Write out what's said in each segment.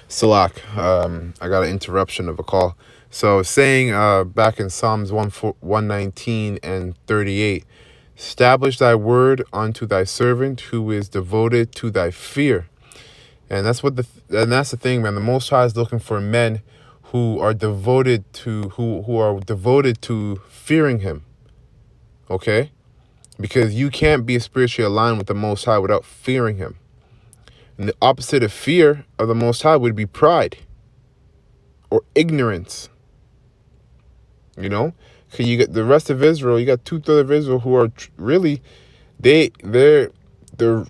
Salak, I got an interruption of a call. So saying back in Psalms 119 and 38, establish thy word unto thy servant who is devoted to thy fear. And that's the thing, man. The Most High is looking for men who are devoted to who are devoted to fearing him. Okay? Because you can't be spiritually aligned with the Most High without fearing him. And the opposite of fear of the Most High would be pride or ignorance. You know, because you get the rest of Israel, you got 2/3 of Israel who are really, they're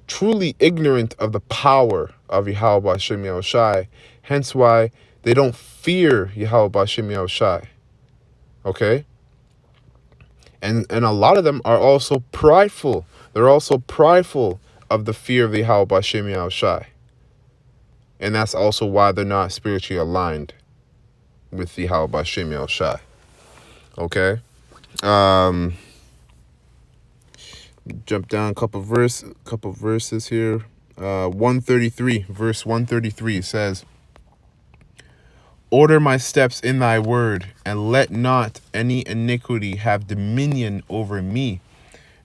truly ignorant of the power of Yahweh Bashem Yahushai. Hence why they don't fear Yahweh Bashem Yahushai. Okay, and a lot of them are also prideful. They're also prideful of the fear of the Yahweh Bashem Yahushai, and that's also why they're not spiritually aligned with the Yahweh Bashem Yahushai. Okay. Jump down a couple verses here. 133, verse 133 says, order my steps in thy word, and let not any iniquity have dominion over me.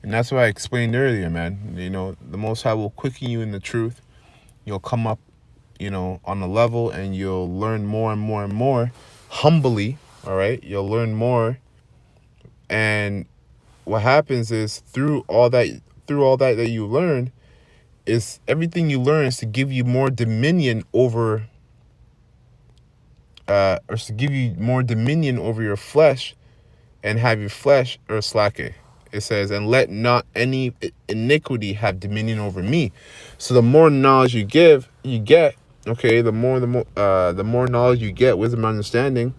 And that's what I explained earlier, man. You know, the Most High will quicken you in the truth. You'll come up, on a level, and you'll learn more and more and more humbly. All right. You'll learn more. And what happens is through all that that you learn, is everything you learn is to give you more dominion over or to give you more dominion over your flesh, and have your flesh or slake. It says, and let not any iniquity have dominion over me. So the more knowledge you get, okay, the more knowledge you get, wisdom and understanding,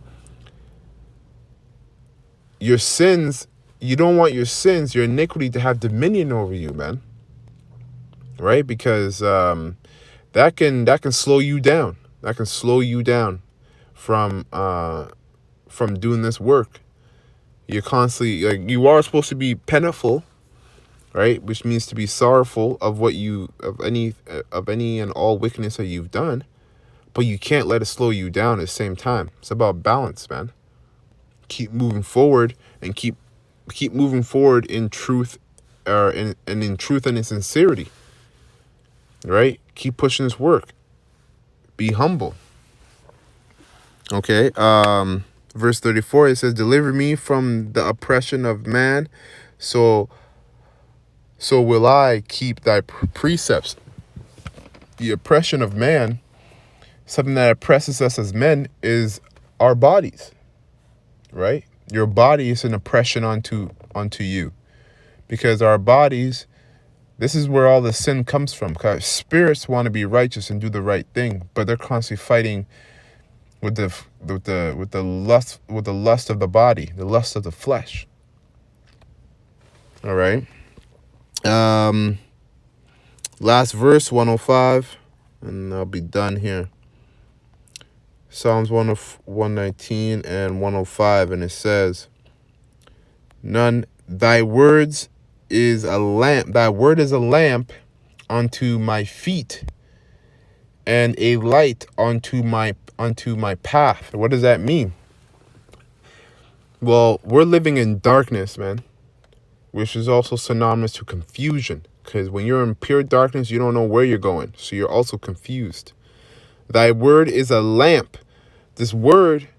your sins, you don't want your sins, your iniquity to have dominion over you, man. Right? Because that can slow you down. That can slow you down from doing this work. You're constantly, like, you are supposed to be penitful, right? Which means to be sorrowful of any and all wickedness that you've done, but you can't let it slow you down at the same time. It's about balance, man. Keep moving forward, and keep moving forward in truth, and in truth and in sincerity. Right? Keep pushing this work. Be humble. Okay. Verse 34, it says, deliver me from the oppression of man, so will I keep thy precepts. The oppression of man, something that oppresses us as men, is our bodies, right? Your body is an oppression onto you, because our bodies, this is where all the sin comes from. Because spirits want to be righteous and do the right thing, but they're constantly fighting with the lust of the body, the lust of the flesh. All right. Last verse, 105, and I'll be done here. Psalms 119 and 105, and it says, thy words is a lamp. Thy word is a lamp unto my feet, and a light unto my path. What does that mean? Well, we're living in darkness, man, which is also synonymous to confusion. Because when you're in pure darkness, you don't know where you're going. So you're also confused. Thy word is a lamp. This word,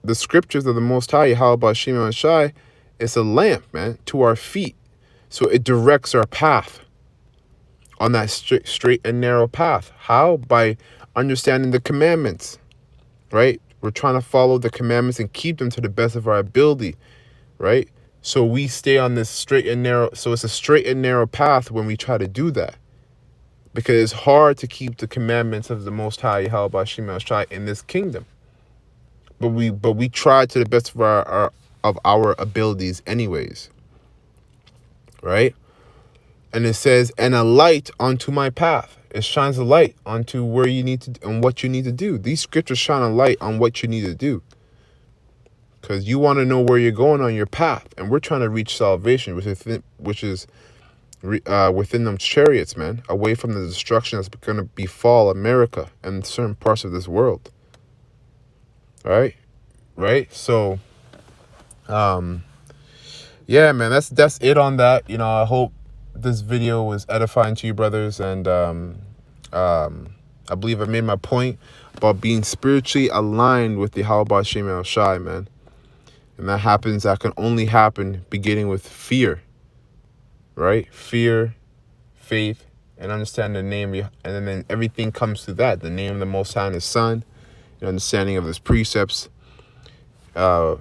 the scriptures of the Most High, Yahweh Bashem Yahushai, it's a lamp, man, to our feet. So it directs our path on that straight and narrow path. How? By understanding the commandments, right? We're trying to follow the commandments and keep them to the best of our ability, right? So we stay on this straight and narrow. So it's a straight and narrow path when we try to do that, because it's hard to keep the commandments of the Most High Yahweh Bashem Yahushai in this kingdom. But we try to the best of our abilities anyways, right? And it says, and a light onto my path. It shines a light onto where you need to and what you need to do. These scriptures shine a light on what you need to do, because you want to know where you're going on your path. And we're trying to reach salvation, which is within them chariots, man, away from the destruction that's going to befall America and certain parts of this world. Right. So, yeah, man, that's it on that. I hope this video was edifying to you, brothers, and I believe I made my point about being spiritually aligned with the Yahweh Shem El Shai, man. And that can only happen beginning with fear, right? Fear, faith, and understand the name, and then everything comes to that. The name of the Most High and His Son, understanding of His precepts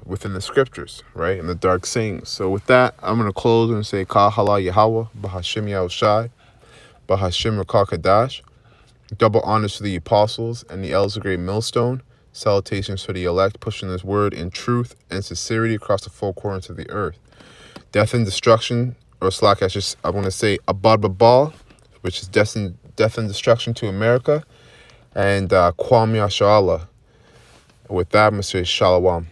within the scriptures, right? And the dark sayings. So with that, I'm going to close and say, Ka Hala Yahweh, Bahashim Yahweh Shai, Bahashim Rakah Kadash. Double honors to the apostles and the elders of Great Millstone. Salutations to the elect, pushing this word in truth and sincerity across the four corners of the earth. Death and destruction, or slack, I want to say Abad Babal, which is death and destruction to America, and Kwame Ashala. With that, I'm going to say Shalom.